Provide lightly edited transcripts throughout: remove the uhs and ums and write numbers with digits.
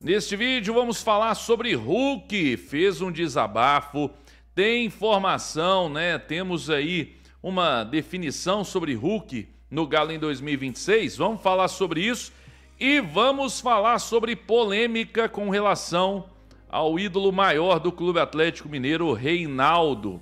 Neste vídeo vamos falar sobre Hulk, fez um desabafo, tem informação, né? Temos aí uma definição sobre Hulk no Galo em 2026, vamos falar sobre isso e vamos falar sobre polêmica com relação ao ídolo maior do Clube Atlético Mineiro, Reinaldo.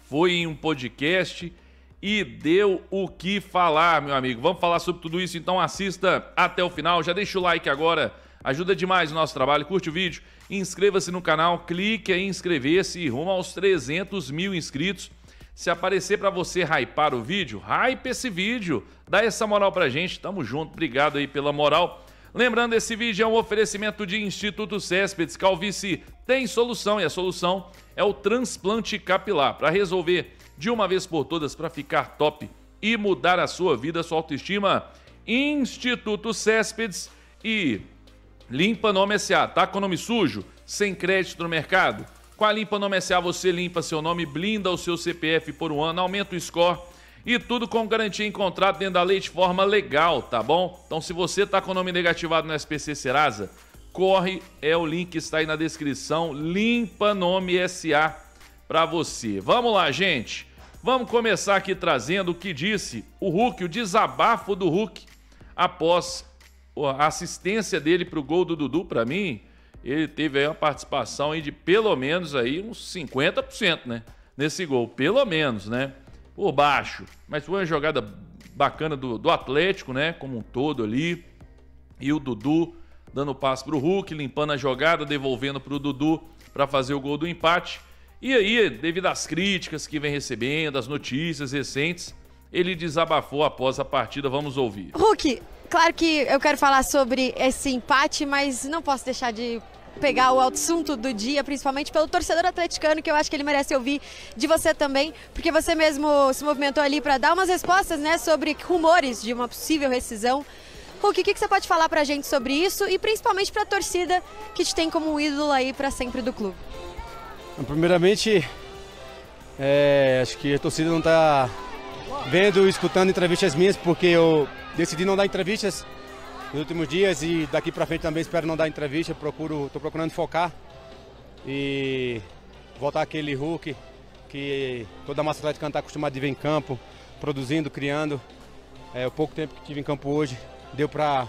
Foi em um podcast e deu o que falar, meu amigo. Vamos falar sobre tudo isso, então assista até o final, já deixa o like agora. Ajuda demais o nosso trabalho, curte o vídeo, inscreva-se no canal, clique em inscrever-se e rumo aos 300 mil inscritos. Se aparecer para você hypar o vídeo, hype esse vídeo, dá essa moral pra gente, tamo junto, obrigado aí pela moral. Lembrando, esse vídeo é um oferecimento de Instituto Céspedes, calvície tem solução e a solução é o transplante capilar, para resolver de uma vez por todas, para ficar top e mudar a sua vida, a sua autoestima. Instituto Céspedes e Limpa Nome SA, tá com o nome sujo, sem crédito no mercado? Com a Limpa Nome SA você limpa seu nome, blinda o seu CPF por um ano, aumenta o score e tudo com garantia em contrato dentro da lei de forma legal, tá bom? Então se você tá com o nome negativado no SPC Serasa, corre, o link está aí na descrição, Limpa Nome SA para você. Vamos lá, gente, vamos começar aqui trazendo o que disse o Hulk, o desabafo do Hulk após a assistência dele para o gol do Dudu. Para mim, ele teve aí uma participação aí de pelo menos aí uns 50%, né? Nesse gol, pelo menos, né? Por baixo. Mas foi uma jogada bacana do Atlético, né? Como um todo ali. E o Dudu dando passe para o Hulk, limpando a jogada, devolvendo para o Dudu para fazer o gol do empate. E aí, devido às críticas que vem recebendo, as notícias recentes, ele desabafou após a partida. Vamos ouvir. Hulk, claro que eu quero falar sobre esse empate, mas não posso deixar de pegar o assunto do dia, principalmente pelo torcedor atleticano, que eu acho que ele merece ouvir de você também, porque você mesmo se movimentou ali para dar umas respostas, né, sobre rumores de uma possível rescisão. Hulk, o que você pode falar pra gente sobre isso e principalmente pra torcida que te tem como um ídolo aí para sempre do clube? Primeiramente, acho que a torcida não está vendo e escutando entrevistas minhas, porque eu decidi não dar entrevistas nos últimos dias e daqui para frente também espero não dar entrevista. Estou procurando focar e voltar aquele Hulk que toda a massa atleticana está acostumada de ver em campo, produzindo, criando. O pouco tempo que tive em campo hoje deu para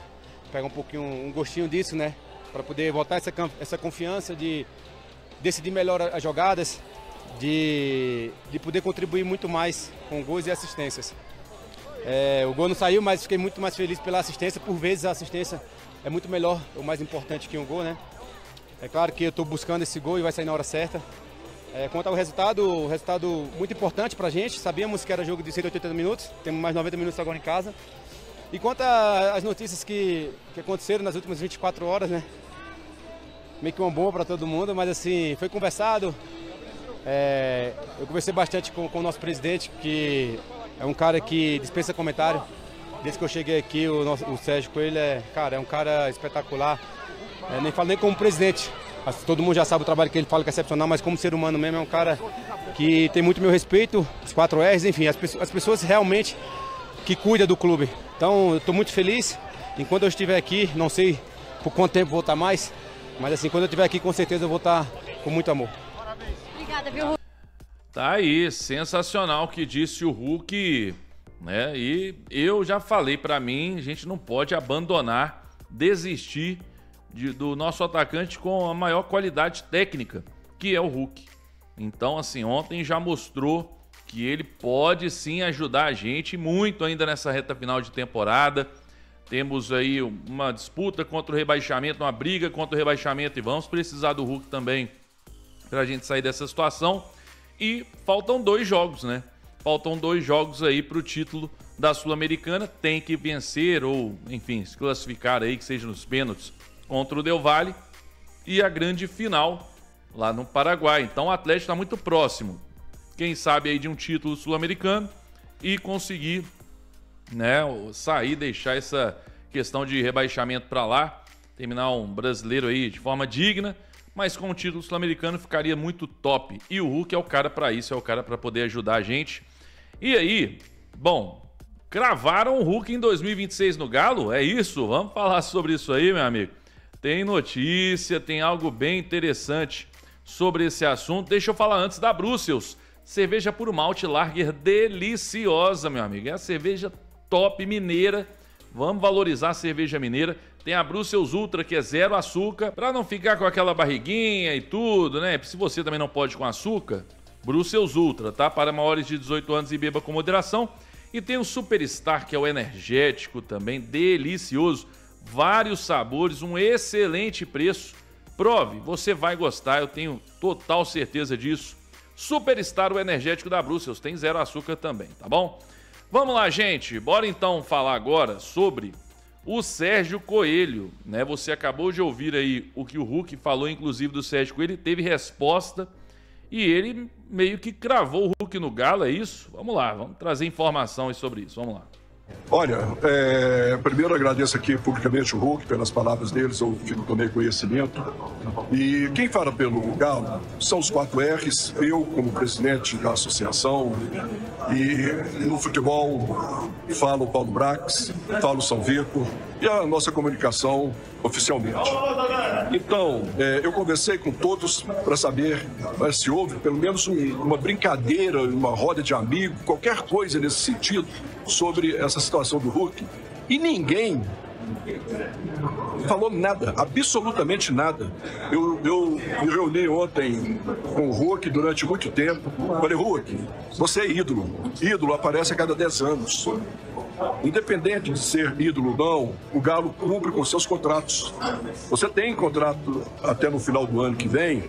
pegar um pouquinho, um gostinho disso, né? Para poder voltar essa confiança de decidir melhor as jogadas, de poder contribuir muito mais com gols e assistências. O gol não saiu, mas fiquei muito mais feliz pela assistência. Por vezes a assistência é muito melhor, ou mais importante que um gol, né? É claro que eu estou buscando esse gol e vai sair na hora certa. Quanto ao resultado, muito importante para a gente. Sabíamos que era jogo de 180 minutos, temos mais 90 minutos agora em casa. E quanto às notícias que aconteceram nas últimas 24 horas, né? Meio que uma bomba para todo mundo, mas assim, foi conversado. Eu conversei bastante com o nosso presidente, que é um cara que dispensa comentário. Desde que eu cheguei aqui, o Sérgio Coelho é um cara espetacular. Nem falo nem como presidente, todo mundo já sabe o trabalho que ele fala, que é excepcional, mas como ser humano mesmo é um cara que tem muito meu respeito, os 4 R's, enfim, as pessoas realmente que cuidam do clube. Então eu estou muito feliz. Enquanto eu estiver aqui, não sei por quanto tempo vou estar mais, mas assim, quando eu estiver aqui, com certeza eu vou estar com muito amor. Obrigada, viu, Hulk? Tá aí, sensacional o que disse o Hulk, né? E eu já falei, pra mim, a gente não pode abandonar, desistir do nosso atacante com a maior qualidade técnica, que é o Hulk. Então, assim, ontem já mostrou que ele pode sim ajudar a gente muito ainda nessa reta final de temporada. Temos aí uma disputa contra o rebaixamento, uma briga contra o rebaixamento e vamos precisar do Hulk também pra gente sair dessa situação. E faltam 2 jogos, né? Faltam 2 jogos aí pro título da Sul-Americana. Tem que vencer ou, enfim, se classificar aí, que seja nos pênaltis, contra o Del Valle. E a grande final lá no Paraguai. Então o Atlético está muito próximo, quem sabe aí de um título sul-americano e conseguir, né, sair, deixar essa questão de rebaixamento para lá, terminar um brasileiro aí de forma digna, mas com o título sul-americano ficaria muito top. E o Hulk é o cara para isso, é o cara para poder ajudar a gente. E aí, bom, cravaram o Hulk em 2026 no Galo? É isso? Vamos falar sobre isso aí, meu amigo. Tem notícia, tem algo bem interessante sobre esse assunto. Deixa eu falar antes da Brussels. Cerveja puro malte lager deliciosa, meu amigo. É a cerveja top mineira. Vamos valorizar a cerveja mineira. Tem a Brussels Ultra, que é 0 açúcar, para não ficar com aquela barriguinha e tudo, né? Se você também não pode com açúcar, Brussels Ultra, tá? Para maiores de 18 anos e beba com moderação. E tem o Superstar, que é o energético também, delicioso. Vários sabores, um excelente preço. Prove, você vai gostar, eu tenho total certeza disso. Superstar, o energético da Brussels, tem 0 açúcar também, tá bom? Vamos lá, gente, bora então falar agora sobre o Sérgio Coelho, né? Você acabou de ouvir aí o que o Hulk falou, inclusive, do Sérgio Coelho, ele teve resposta e ele meio que cravou o Hulk no galo, é isso? Vamos lá, vamos trazer informações sobre isso, vamos lá. Olha, primeiro agradeço aqui publicamente o Hulk pelas palavras deles, eu tomei conhecimento. E quem fala pelo Galo são os 4 R's, eu como presidente da associação, e no futebol falo Paulo Brax, falo São Vitor e a nossa comunicação oficialmente. Então, eu conversei com todos para saber se houve pelo menos uma brincadeira, uma roda de amigo, qualquer coisa nesse sentido sobre essa situação do Hulk. E ninguém falou nada, absolutamente nada. Eu me reuni ontem com o Hulk durante muito tempo. Falei, Hulk, você é ídolo. Ídolo aparece a cada 10 anos. Independente de ser ídolo ou não, o Galo cumpre com seus contratos. Você tem contrato até no final do ano que vem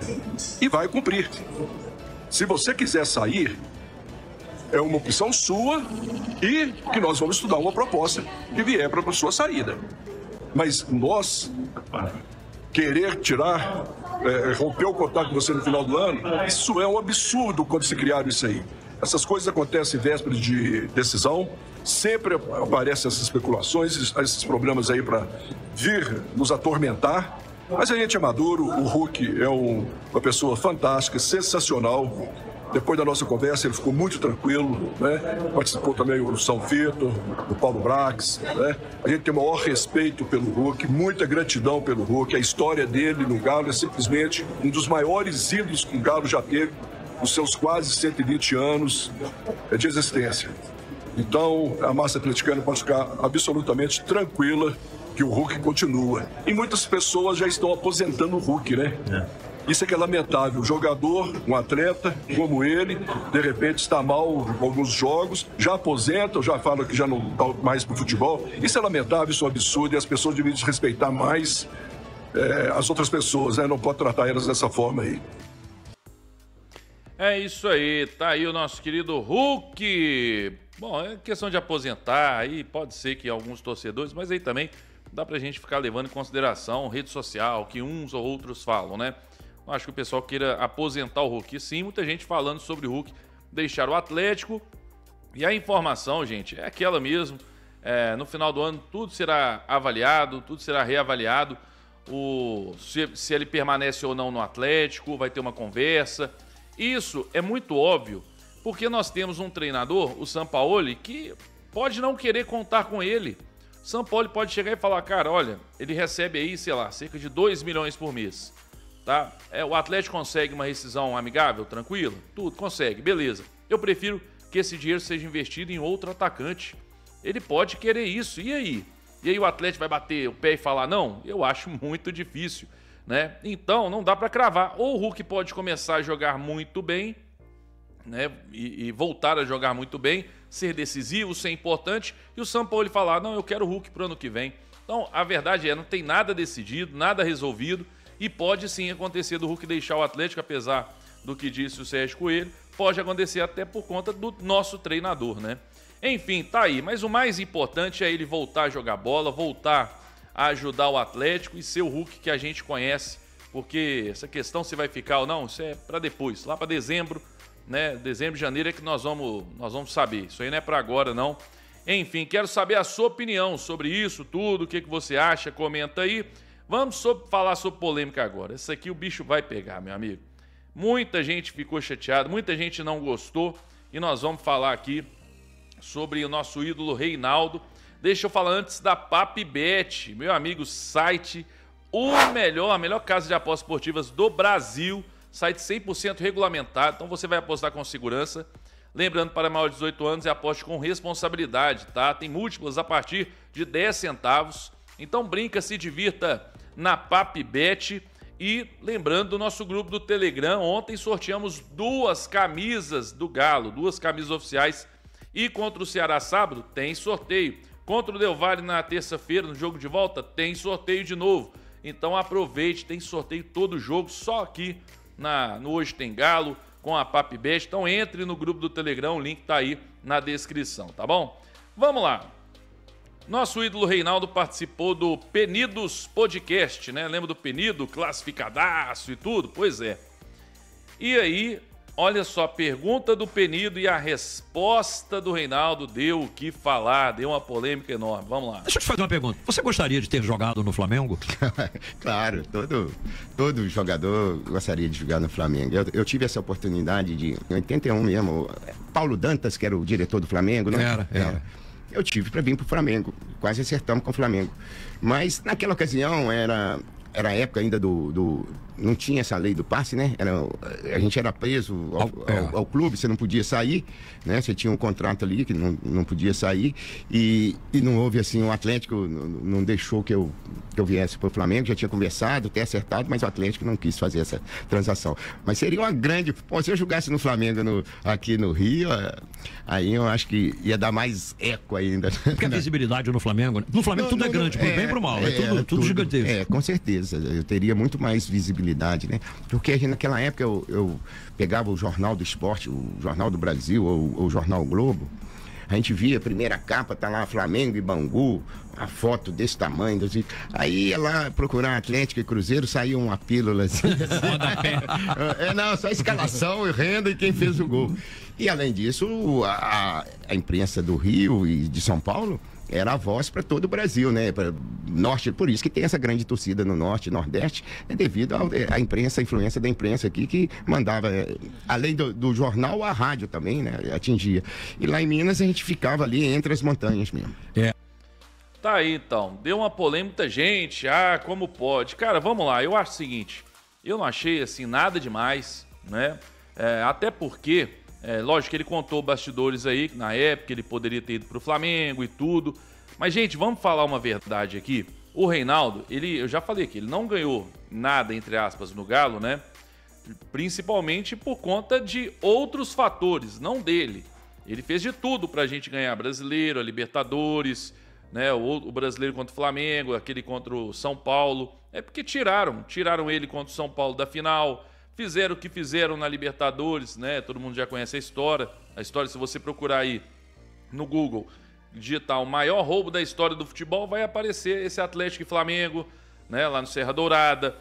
e vai cumprir. Se você quiser sair, é uma opção sua e que nós vamos estudar uma proposta que vier para a sua saída. Mas nós querer tirar, romper o contrato com você no final do ano, isso é um absurdo quando se criaram isso aí. Essas coisas acontecem em vésperas de decisão, sempre aparecem essas especulações, esses problemas aí para vir nos atormentar. Mas a gente é maduro, o Hulk é uma pessoa fantástica, sensacional. Depois da nossa conversa, ele ficou muito tranquilo, né? Participou também o São Vitor, o Paulo Brax, né? A gente tem o maior respeito pelo Hulk, muita gratidão pelo Hulk. A história dele no Galo é simplesmente um dos maiores ídolos que o Galo já teve nos seus quase 120 anos de existência. Então, a massa atleticana pode ficar absolutamente tranquila que o Hulk continua. E muitas pessoas já estão aposentando o Hulk, né? Isso é que é lamentável. Um jogador, um atleta como ele, de repente está mal em alguns jogos, já aposenta, já fala que já não está mais para o futebol. Isso é lamentável, isso é um absurdo e as pessoas devem respeitar mais as outras pessoas, né? Não pode tratar elas dessa forma aí. É isso aí, tá aí o nosso querido Hulk. Bom, é questão de aposentar, aí pode ser que alguns torcedores, mas aí também dá pra gente ficar levando em consideração rede social, que uns ou outros falam, né? Eu acho que o pessoal queira aposentar o Hulk. Sim, muita gente falando sobre o Hulk deixar o Atlético. E a informação, gente, é aquela mesmo. No final do ano tudo será avaliado, tudo será reavaliado. Se ele permanece ou não no Atlético, vai ter uma conversa. Isso é muito óbvio, porque nós temos um treinador, o Sampaoli, que pode não querer contar com ele. O Sampaoli pode chegar e falar, cara, olha, ele recebe aí, sei lá, cerca de 2 milhões por mês. Tá? O Atlético consegue uma rescisão amigável, tranquila? Tudo, consegue, beleza. Eu prefiro que esse dinheiro seja investido em outro atacante. Ele pode querer isso, e aí? E aí o Atlético vai bater o pé e falar não? Eu acho muito difícil, né? Então não dá para cravar. Ou o Hulk pode começar a jogar muito bem, né? E voltar a jogar muito bem, ser decisivo, ser importante, e o Sampaoli falar, não, eu quero o Hulk pro ano que vem. Então a verdade não tem nada decidido, nada resolvido. E pode sim acontecer do Hulk deixar o Atlético, apesar do que disse o Sérgio Coelho. Pode acontecer até por conta do nosso treinador, né? Enfim, tá aí. Mas o mais importante é ele voltar a jogar bola, voltar a ajudar o Atlético e ser o Hulk que a gente conhece. Porque essa questão se vai ficar ou não, isso é para depois, lá para dezembro, né? Dezembro, janeiro é que nós vamos saber. Isso aí não é para agora, não. Enfim, quero saber a sua opinião sobre isso tudo. O que você acha? Comenta aí. Vamos falar sobre polêmica agora. Essa aqui o bicho vai pegar, meu amigo. Muita gente ficou chateada, muita gente não gostou. E nós vamos falar aqui sobre o nosso ídolo Reinaldo. Deixa eu falar antes da Papibet, meu amigo, site a melhor casa de apostas esportivas do Brasil, site 100% regulamentado, então você vai apostar com segurança. Lembrando, para maior de 18 anos, aposte com responsabilidade, tá? Tem múltiplas a partir de 10 centavos. Então brinca, se divirta na PapBet. E lembrando do nosso grupo do Telegram, ontem sorteamos 2 camisas do Galo, 2 camisas oficiais. E contra o Ceará sábado, tem sorteio. Contra o Del Valle na terça-feira, no jogo de volta, tem sorteio de novo. Então aproveite, tem sorteio todo jogo, só aqui no Hoje Tem Galo, com a PapBet. Então entre no grupo do Telegram, o link tá aí na descrição, tá bom? Vamos lá. Nosso ídolo Reinaldo participou do Penidos Podcast, né? Lembra do Penido, classificadaço e tudo? Pois é. E aí, olha só, a pergunta do Penido e a resposta do Reinaldo deu o que falar, deu uma polêmica enorme. Vamos lá. Deixa eu te fazer uma pergunta. Você gostaria de ter jogado no Flamengo? Claro, todo jogador gostaria de jogar no Flamengo. Eu tive essa oportunidade em 81 mesmo. Paulo Dantas, que era o diretor do Flamengo, né? Era. Eu tive para vir para o Flamengo, quase acertamos com o Flamengo. Mas naquela ocasião era a época ainda não tinha essa lei do passe, né? A gente era preso ao clube, você não podia sair, né? Você tinha um contrato ali que não podia sair e não houve assim, o Atlético não deixou que eu viesse para o Flamengo, já tinha conversado, até acertado, mas o Atlético não quis fazer essa transação. Mas seria uma grande... Pô, se eu jogasse no Flamengo aqui no Rio, aí eu acho que ia dar mais eco ainda. Porque a visibilidade no Flamengo tudo é grande, pro bem e pro mal, é tudo gigantesco. Com certeza, eu teria muito mais visibilidade, né? Porque naquela época eu pegava o Jornal do Esporte, o Jornal do Brasil ou o Jornal Globo, a gente via a primeira capa, tá lá Flamengo e Bangu, a foto desse tamanho, aí ia lá procurar Atlético e Cruzeiro, saía uma pílula assim, só escalação e renda e quem fez o gol. E além disso, a imprensa do Rio e de São Paulo era a voz para todo o Brasil, né? Pra norte, por isso que tem essa grande torcida no norte e nordeste, devido à imprensa, a influência da imprensa aqui, que mandava, além do jornal, a rádio também, né? Atingia. E lá em Minas a gente ficava ali entre as montanhas mesmo. Tá aí então, deu uma polêmica, gente, como pode? Cara, vamos lá, eu acho o seguinte, eu não achei assim nada demais, né? Até porque... lógico que ele contou bastidores aí, que na época ele poderia ter ido pro Flamengo e tudo. Mas, gente, vamos falar uma verdade aqui. O Reinaldo, eu já falei aqui, ele não ganhou nada, entre aspas, no Galo, né? Principalmente por conta de outros fatores, não dele. Ele fez de tudo pra gente ganhar brasileiro, a Libertadores, né? O brasileiro contra o Flamengo, aquele contra o São Paulo. É porque tiraram ele contra o São Paulo da final. Fizeram o que fizeram na Libertadores, né? Todo mundo já conhece a história. A história, se você procurar aí no Google, digitar o maior roubo da história do futebol, vai aparecer esse Atlético e Flamengo, né? Lá no Serra Dourada.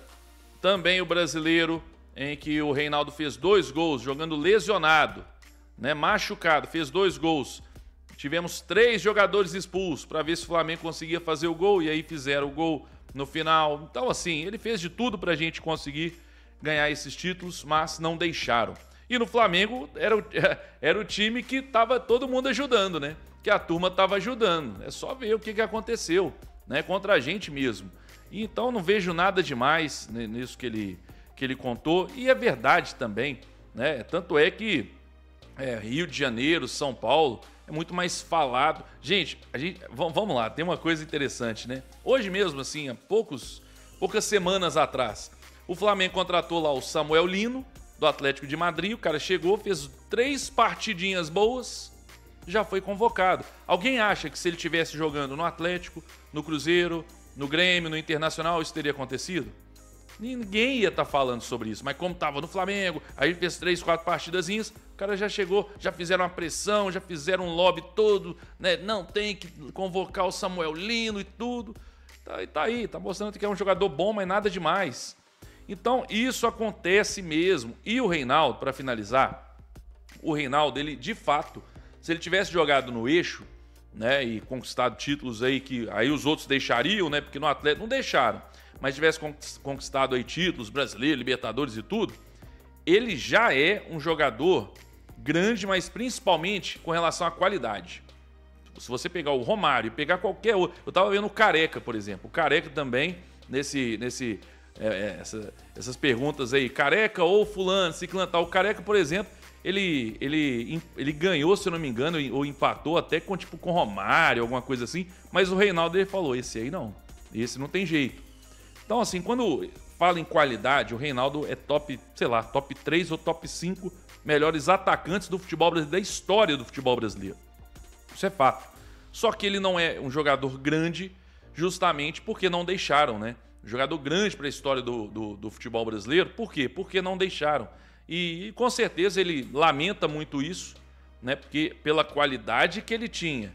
Também o brasileiro, em que o Reinaldo fez 2 gols, jogando lesionado, né? Machucado, fez 2 gols. Tivemos 3 jogadores expulsos para ver se o Flamengo conseguia fazer o gol, e aí fizeram o gol no final. Então, assim, ele fez de tudo para a gente conseguir ganhar esses títulos, mas não deixaram. E no Flamengo era o time que tava todo mundo ajudando, né? Que a turma tava ajudando. É só ver o que aconteceu, né? Contra a gente mesmo. E então não vejo nada demais nisso que ele contou. E é verdade também, né? Tanto é que Rio de Janeiro, São Paulo, é muito mais falado. Gente, vamos lá, tem uma coisa interessante, né? Hoje mesmo, assim, há poucas semanas atrás, o Flamengo contratou lá o Samuel Lino, do Atlético de Madrid. O cara chegou, fez 3 partidinhas boas, já foi convocado. Alguém acha que se ele estivesse jogando no Atlético, no Cruzeiro, no Grêmio, no Internacional, isso teria acontecido? Ninguém ia estar falando sobre isso. Mas como estava no Flamengo, aí fez 3, 4 partidazinhas, o cara já chegou, já fizeram uma pressão, já fizeram um lobby todo, né? Não, tem que convocar o Samuel Lino e tudo. Tá aí, tá mostrando que é um jogador bom, mas nada demais. Então, isso acontece mesmo. E o Reinaldo, para finalizar, o Reinaldo, ele, de fato, se ele tivesse jogado no eixo, né, e conquistado títulos aí que aí os outros deixariam, né, porque no Atlético não deixaram, mas tivesse conquistado aí títulos, brasileiro, Libertadores e tudo, ele já é um jogador grande, mas principalmente com relação à qualidade. Se você pegar o Romário e pegar qualquer outro, eu tava vendo o Careca, por exemplo, o Careca também, essas perguntas aí, Careca ou fulano, ciclano tal. O Careca, por exemplo, ele ganhou, se eu não me engano, ou empatou até com Romário, alguma coisa assim, mas o Reinaldo ele falou, esse aí não, esse não tem jeito. Então assim, quando fala em qualidade, o Reinaldo é top 3 ou top 5 melhores atacantes do futebol brasileiro, da história do futebol brasileiro. Isso é fato. Só que ele não é um jogador grande justamente porque não deixaram, né? Um jogador grande para a história do futebol brasileiro. Por quê? Porque não deixaram. E com certeza ele lamenta muito isso, né? Porque pela qualidade que ele tinha,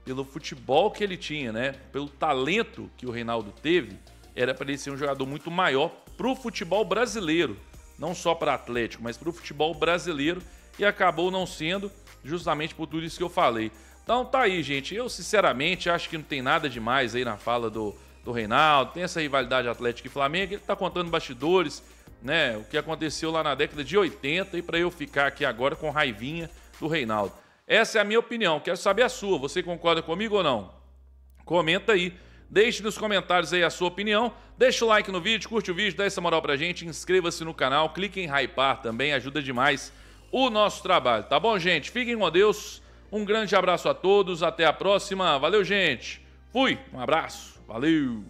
pelo futebol que ele tinha, né? Pelo talento que o Reinaldo teve, era para ele ser um jogador muito maior para o futebol brasileiro. Não só para Atlético, mas para o futebol brasileiro. E acabou não sendo justamente por tudo isso que eu falei. Então tá aí, gente. Eu, sinceramente, acho que não tem nada demais aí na fala do Reinaldo. Tem essa rivalidade Atlético e Flamengo. Ele tá contando bastidores, né? O que aconteceu lá na década de 80 e para eu ficar aqui agora com raivinha do Reinaldo. Essa é a minha opinião. Quero saber a sua. Você concorda comigo ou não? Comenta aí. Deixe nos comentários aí a sua opinião. Deixa o like no vídeo, curte o vídeo, dá essa moral pra gente. Inscreva-se no canal, clique em hypar também. Ajuda demais o nosso trabalho. Tá bom, gente? Fiquem com Deus. Um grande abraço a todos, até a próxima. Valeu, gente. Fui, um abraço, valeu.